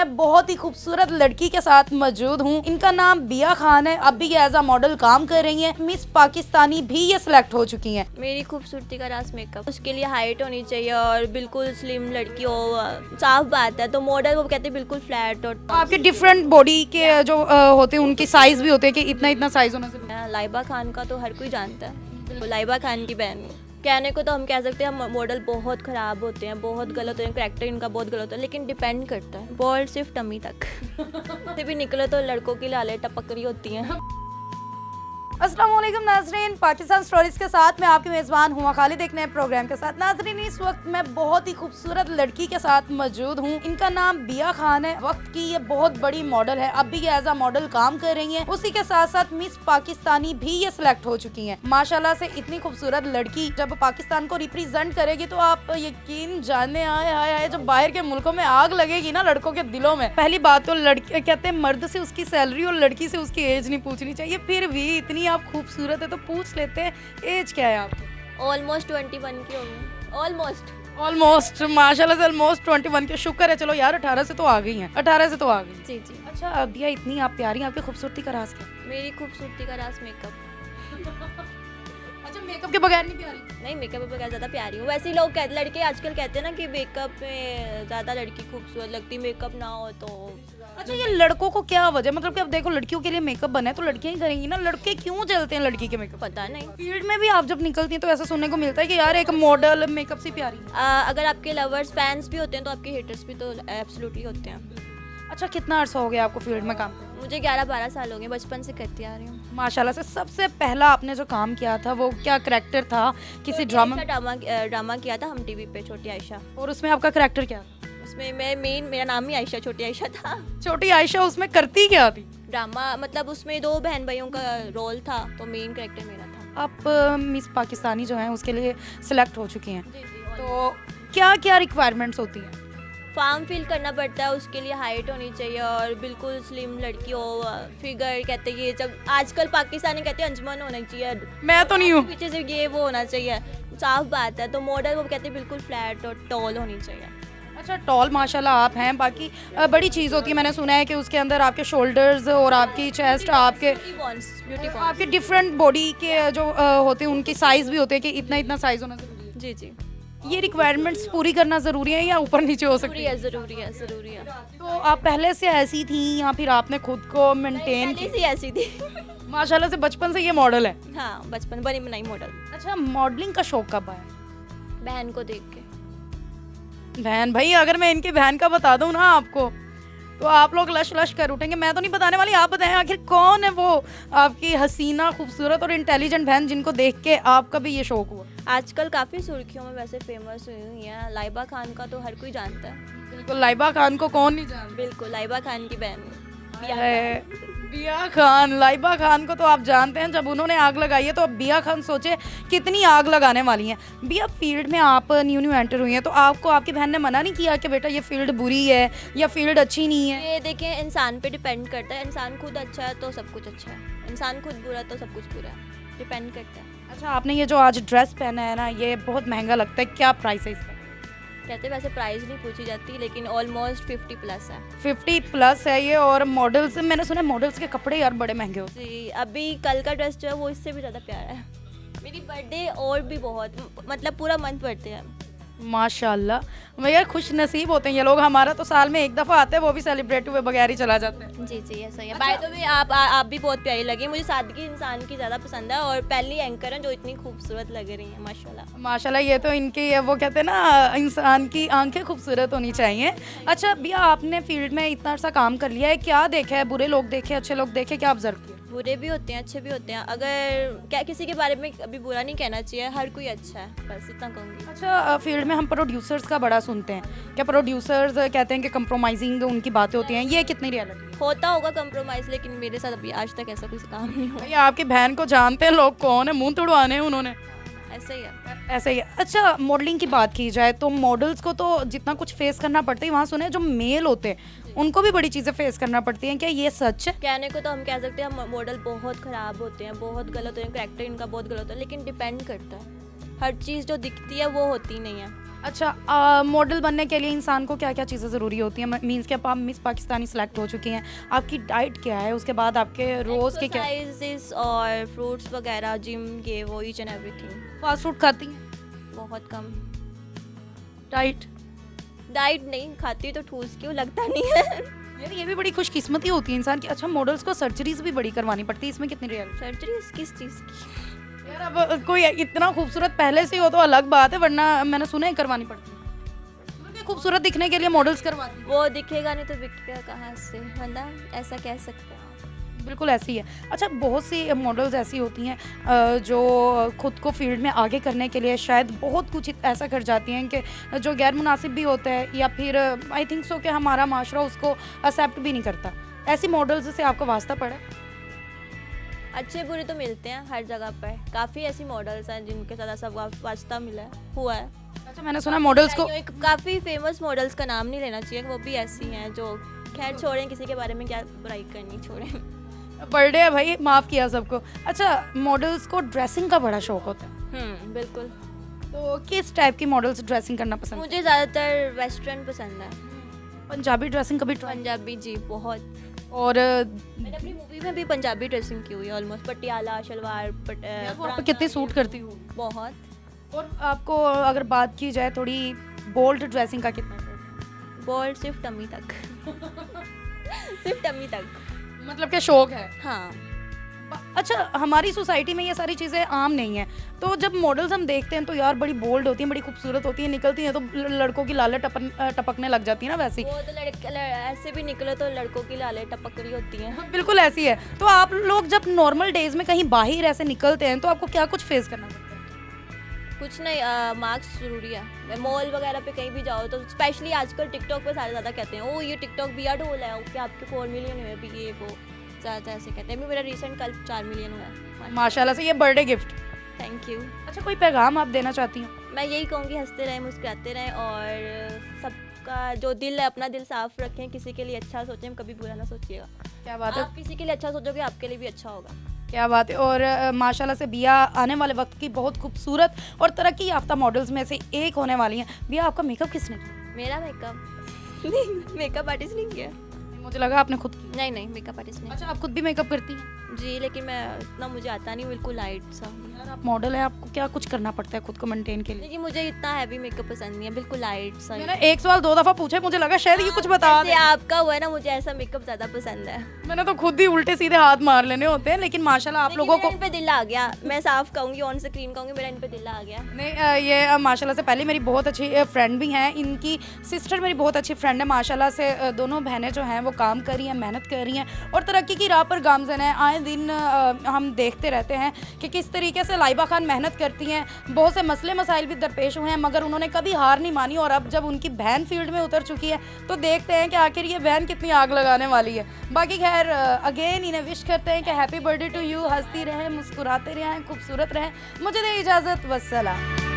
मैं बहुत ही खूबसूरत लड़की के साथ मौजूद हूँ। इनका नाम बिया खान है। अब भी ये एज अ मॉडल काम कर रही हैं। मिस पाकिस्तानी भी ये सिलेक्ट हो चुकी हैं। मेरी खूबसूरती का राज मेकअप, उसके लिए हाइट होनी चाहिए और बिल्कुल स्लिम लड़की हो, साफ बात है। तो मॉडल वो कहते हैं बिल्कुल फ्लैट और आपके डिफरेंट बॉडी के जो होते हैं उनकी साइज भी होते हैं कि इतना इतना साइज होना जरूरी है। लाइबा खान का तो हर कोई जानता है, तो लाइबा खान की बहन कहने को तो हम कह सकते हैं मॉडल बहुत ख़राब होते हैं, बहुत गलत होते हैं, करैक्टर इनका बहुत गलत होता है, लेकिन डिपेंड करता है। बॉल सिर्फ टमी तक से भी निकले तो लड़कों की लाले टपक रही होती हैं। अस्सलाम वालेकुम नाज़रीन, पाकिस्तान स्टोरीज के साथ मैं आपकी मेज़बान हुआ खाली देखने प्रोग्राम के साथ। नाज़रीन, इस वक्त मैं बहुत ही खूबसूरत लड़की के साथ मौजूद हूँ। इनका नाम बिया खान है। वक्त की ये बहुत बड़ी मॉडल है। अब भी ये एज अ मॉडल काम कर रही हैं। उसी के साथ साथ मिस पाकिस्तानी भी ये सिलेक्ट हो चुकी हैं। माशाल्लाह से इतनी खूबसूरत लड़की जब पाकिस्तान को रिप्रेजेंट करेगी तो आप यकीन जाने आए जब बाहर के मुल्कों में आग लगेगी ना लड़कों के दिलों में। पहली बात तो लड़के कहते हैं मर्द से उसकी सैलरी और लड़की से उसकी एज नहीं पूछनी चाहिए, फिर भी इतनी आप खूबसूरत है तो पूछ लेते हैं एज क्या है आपकी? ऑलमोस्ट 21 की होगी। ऑलमोस्ट माशाल्लाह से ऑलमोस्ट 21 के। शुक्र है चलो यार 18 से तो आ गई हैं, 18 से तो आ गई। जी जी। अच्छा दिया, इतनी आप प्यारी, आपकी खूबसूरती का राज क्या? मेरी खूबसूरती का राज मेकअप। अच्छा, मेकअप के बगैर नहीं प्यारी? नहीं, मेकअप पे ज़्यादा प्यारी हूँ। वैसे ही लोग कहते, लड़के आजकल कहते हैं ना कि मेकअप में ज़्यादा लड़की खूबसूरत लगती, मेकअप ना हो तो। अच्छा, ये लड़कों को क्या वजह, मतलब कि अब देखो लड़कियों के लिए मेकअप बना है तो लड़कियां ही करेंगी ना, लड़के क्यों जलते हैं लड़की के मेकअप? पता नहीं। फील्ड में भी आप जब निकलती हैं तो ऐसा सुनने को मिलता है कि यार एक मॉडल मेकअप से प्यारी है। अगर आपके लवर्स फैंस भी होते हैं तो आपके हेटर्स भी तो एब्सोल्युटली होते हैं। अच्छा, कितना अर्सा हो गया आपको फील्ड में काम करते? मुझे 11-12 साल हो गए, बचपन से करती आ रही हूँ। माशाल्लाह से। सबसे पहला आपने जो काम किया था वो क्या करैक्टर था किसी ड्रामा? ड्रामा किया था हम टीवी पे, छोटी आयशा। और उसमें आपका करैक्टर क्या था? उसमें मेरा नाम ही आयशा, छोटी आयशा था। छोटी आयशा उसमें करती क्या थी? ड्रामा मतलब उसमें 2 बहन भाइयों का रोल था, तो मेन कैरेक्टर मेरा था। आप मिस पाकिस्तानी जो हैं उसके लिए सिलेक्ट हो चुकी हैं, जी जी। तो क्या क्या रिक्वायरमेंट्स होती हैं? फार्म फिल करना पड़ता है, उसके लिए हाइट होनी चाहिए और बिल्कुल स्लिम लड़की हो, फिगर कहते हैं ये जब आजकल पाकिस्तानी कहते हैं अंजमन होना चाहिए, मैं तो नहीं हूँ। पीछे से ये वो होना चाहिए, साफ बात है। तो मॉडल वो कहते हैं बिल्कुल फ्लैट और टॉल होनी चाहिए। अच्छा, टॉल माशाल्लाह आप हैं। बाकी बड़ी चीज़ होती है, मैंने सुना है कि उसके अंदर आपके शोल्डर्स और आपकी चेस्ट, आपके ब्यूटी आपके डिफरेंट बॉडी के जो होते हैं उनकी साइज भी होते हैं कि इतना इतना साइज होना जरूरी है। जी जी। ये रिक्वायरमेंट्स पूरी करना ज़रूरी है या ऊपर नीचे हो सकती है? ज़रूरी है, ज़रूरी है। तो आप पहले से ऐसी थी या फिर आपने खुद को मेंटेन पहले से ऐसी थी। माशाल्लाह से बचपन से ये मॉडल है? हाँ, बचपन बनी बनाई मॉडल। अच्छा, मॉडलिंग का शौक कब आया? बहन को देख के। बहन, भाई अगर मैं इनकी बहन का बता दूं ना आपको तो आप लोग लश लश कर उठेंगे। मैं तो नहीं बताने वाली, आप बताएं आखिर कौन है वो आपकी हसीना, खूबसूरत और इंटेलिजेंट बहन जिनको देख के आपका भी ये शौक हुआ? आजकल काफ़ी सुर्खियों में वैसे फेमस हुई है। लाइबा खान का तो हर कोई जानता है। बिल्कुल, लाइबा खान को कौन नहीं जानता? बिल्कुल, लाइबा खान की बहन बिया खान। लाइबा खान को तो आप जानते हैं, जब उन्होंने आग लगाई है तो अब बिया खान सोचे कितनी आग लगाने वाली हैं। बिया, फील्ड में आप न्यू एंटर हुई हैं तो आपको आपकी बहन ने मना नहीं किया कि बेटा ये फील्ड बुरी है या फील्ड अच्छी नहीं है? ये देखें, इंसान पे डिपेंड करता है। इंसान खुद अच्छा है तो सब कुछ अच्छा है, इंसान खुद बुरा तो सब कुछ बुरा है, डिपेंड करता है। अच्छा, आपने ये जो आज ड्रेस पहना है ना, ये बहुत महंगा लगता है, क्या प्राइस है इसका? कहते वैसे प्राइस नहीं पूछी जाती, लेकिन ऑलमोस्ट 50+ है। 50+ है ये। और मॉडल्स, मैंने सुना है मॉडल्स के कपड़े यार बड़े महंगे होते जी, अभी कल का ड्रेस जो है वो इससे भी ज़्यादा प्यारा है। मेरी बर्थडे और भी बहुत, मतलब पूरा मंथ बर्थडे है। हैं। माशाल्लाह, यार खुश नसीब होते हैं ये लोग। हमारा तो साल में एक दफ़ा आते हैं, वो भी सेलिब्रेट हुए बगैर ही चला जाता है। जी जी, ऐसा ही है। बाय द वे, आप भी बहुत प्यारी लगी। मुझे सादगी इंसान की ज़्यादा पसंद है और पहली एंकर हैं जो इतनी खूबसूरत लग रही हैं, माशाल्लाह। माशाल्लाह, ये तो इनकी वो कहते हैं ना, इंसान की आंखें खूबसूरत होनी चाहिए। अच्छा भैया, आपने फील्ड में इतना अर्सा काम कर लिया है, क्या देखा है? बुरे लोग देखे, अच्छे लोग देखे, क्या ऑब्जर्व किया? बुरे भी होते हैं, अच्छे भी होते हैं। अगर क्या किसी के बारे में अभी बुरा नहीं कहना चाहिए, हर कोई अच्छा है, बस इतना कहूँगी। अच्छा, फील्ड में हम प्रोड्यूसर्स का बड़ा सुनते हैं, क्या प्रोड्यूसर्स कहते हैं कि कंप्रोमाइजिंग उनकी बातें होती हैं, ये कितनी रियलिटी है? होता होगा कंप्रोमाइज़, लेकिन मेरे साथ अभी आज तक ऐसा कोई काम नहीं हुआ। भैया, आपकी बहन को जानते हैं लोग, कौन है? मुंह तुड़वाने हैं उन्होंने, ऐसा ही है। ऐसे ही है। अच्छा, मॉडलिंग की बात की जाए तो मॉडल्स को तो जितना कुछ फेस करना पड़ता है, वहाँ सुने जो मेल होते हैं उनको भी बड़ी चीज़ें फेस करना पड़ती हैं, क्या ये सच है? कहने को तो हम कह सकते हैं मॉडल बहुत ख़राब होते हैं, बहुत गलत होते हैं, करैक्टर इनका बहुत गलत होता है, लेकिन डिपेंड करता है। हर चीज़ जो दिखती है वो होती नहीं है। अच्छा, मॉडल बनने के लिए इंसान को क्या क्या चीज़ें ज़रूरी होती हैं? मीन्स कि आप मिस पाकिस्तानी सेलेक्ट हो चुकी हैं, आपकी डाइट क्या है, उसके बाद आपके रोज़ के क्या एक्सरसाइजेस और फ्रूट्स वगैरह, जिम, ये वो each and everything. Fast food खाती हैं? बहुत कम। डाइट? डाइट नहीं खाती तो ठूस क्यों, लगता नहीं है। यार ये भी बड़ी खुशकिस्मती होती है इंसान की। अच्छा, मॉडल्स को सर्जरीज भी बड़ी करवानी पड़ती है, इसमें कितनी रियलिटी? सर्जरी किस चीज़ की? यार अब कोई इतना खूबसूरत पहले से हो तो अलग बात है, वरना मैंने सुना है करवानी पड़ती है। क्योंकि खूबसूरत दिखने के लिए मॉडल्स करवाती हैं। वो दिखेगा नहीं तो बिकेगा कहाँ से, वरना ऐसा कह सकते हैं आप। बिल्कुल ऐसी है। अच्छा, बहुत सी मॉडल्स ऐसी होती हैं जो खुद को फील्ड में आगे करने के लिए शायद बहुत कुछ ऐसा कर जाती हैं कि जो गैर मुनासिब भी होता है, या फिर आई थिंक सो कि हमारा माशरा उसको एक्सेप्ट भी नहीं करता। ऐसी मॉडल्स से आपको वास्ता पड़ा है? अच्छे बुरे तो मिलते हैं हर जगह पर, काफ़ी ऐसी मॉडल्स हैं जिनके साथ ऐसा वास्ता मिला है, हुआ है। अच्छा, मैंने सुना मॉडल्स को एक काफ़ी फेमस मॉडल्स का नाम नहीं लेना चाहिए, वो भी ऐसी हैं जो, खैर छोड़ें, किसी के बारे में क्या बुराई करनी, छोड़ें। बर्थडे है भाई, माफ़ किया सबको। अच्छा, मॉडल्स को ड्रेसिंग का बड़ा शौक होता है, बिल्कुल। तो किस टाइप की मॉडल्स ड्रेसिंग करना पसंद है? मुझे ज़्यादातर वेस्टर्न पसंद है। पंजाबी ड्रेसिंग कभी ट्राई? पंजाबी जी, बहुत। और मैंने अपनी मूवी में भी पंजाबी ड्रेसिंग की हुई है ऑलमोस्ट, पटियाला शलवार वो आप पे कितनी सूट करती हो? बहुत। और आपको अगर बात की जाए थोड़ी बोल्ड ड्रेसिंग का कितना शौक है? बॉल सिर्फ टमी तक। सिर्फ टमी तक। मतलब क्या शौक है? हाँ। अच्छा, हमारी सोसाइटी में ये सारी चीज़ें आम नहीं है, तो जब मॉडल्स हम देखते हैं तो यार बड़ी बोल्ड होती हैं, बड़ी खूबसूरत होती हैं, निकलती हैं तो लड़कों की लालें टपकने लग जाती है ना, वैसी। वो तो ऐसे भी निकले तो लड़कों की लालें टपक रही होती हैं। बिल्कुल ऐसी है। तो आप लोग जब नॉर्मल डेज में कहीं बाहर ऐसे निकलते हैं तो आपको क्या कुछ फेस करना पड़ता है? कुछ नहीं, मार्क्स ज़रूरी है। मॉल वगैरह पे कहीं भी जाओ तो स्पेशली आजकल टिकटॉक पे सारे ज़्यादा कहते हैं, ओ ये टिकटॉक बिया ढोल है, ओके आपके 4 मिलियन हुए अभी, ये वो ज़्यादा ऐसे कहते हैं। अभी मेरा रिसेंट कल 4 मिलियन हुआ है माशाल्लाह से, ये बर्थडे गिफ्ट। Thank you. अच्छा, कोई पैगाम आप देना चाहती हैं? मैं यही कहूँगी, हंसते रहें, मुस्कुराते रहें, और सबका जो दिल है अपना दिल साफ रखें, किसी के लिए अच्छा सोचें, कभी बुरा ना सोचिएगा। क्या बात है, आप किसी के लिए अच्छा सोचोगे आपके लिए भी अच्छा होगा। क्या बात है। और माशाल्लाह से बिया आने वाले वक्त की बहुत खूबसूरत और तरक्की याफ्ता मॉडल्स में से एक होने वाली हैं। बिया, आपका मेकअप किसने किया? मेरा मेकअप नहीं, मेकअप आर्टिस्ट नहीं किया। मुझे लगा आपने खुद किया। नहीं नहीं, मेकअप आर्टिस्ट नहीं। अच्छा, आप खुद भी मेकअप करती हैं? जी, लेकिन मैं इतना मुझे आता नहीं, बिल्कुल लाइट सा। यार आप मॉडल है, आपको क्या कुछ करना पड़ता है खुद को मेंटेन के लिए? लेकिन मुझे इतना हैवी मेकअप पसंद नहीं है, बिल्कुल लाइट सा। मैंने एक सवाल 2 दफ़ा पूछा, मुझे लगा शायद ये कुछ बता जैसे आपका हुआ है ना, मुझे ऐसा मेकअप ज़्यादा पसंद है। मैंने तो खुद ही उल्टे सीधे हाथ मार लेने होते हैं, लेकिन माशाल्लाह आप लोगों को इन पे दिल आ गया, मैं साफ कहूँगी, ऑन स्क्रीन कहूँगी, मेरा इन पे दिल आ गया। नहीं, ये माशाल्लाह से पहले मेरी बहुत अच्छी फ्रेंड भी हैं, इनकी सिस्टर मेरी बहुत अच्छी फ्रेंड है। माशाल्लाह से दोनों बहनें जो हैं वो काम कर रही हैं, मेहनत कर रही हैं और तरक्की की राह पर गामज़न है। आए दिन हम देखते रहते हैं कि किस तरीके से लाइबा खान मेहनत करती हैं। बहुत से मसले मसाइल भी दरपेश हुए हैं, मगर उन्होंने कभी हार नहीं मानी, और अब जब उनकी बहन फील्ड में उतर चुकी है तो देखते हैं कि आखिर ये बहन कितनी आग लगाने वाली है। बाकी खैर, अगेन इन्हें विश करते हैं कि हैप्पी बर्थडे टू यू, हंसती रहें, मुस्कुराते रहें, खूबसूरत रहें। मुझे दे इजाज़त, वस्सलाम।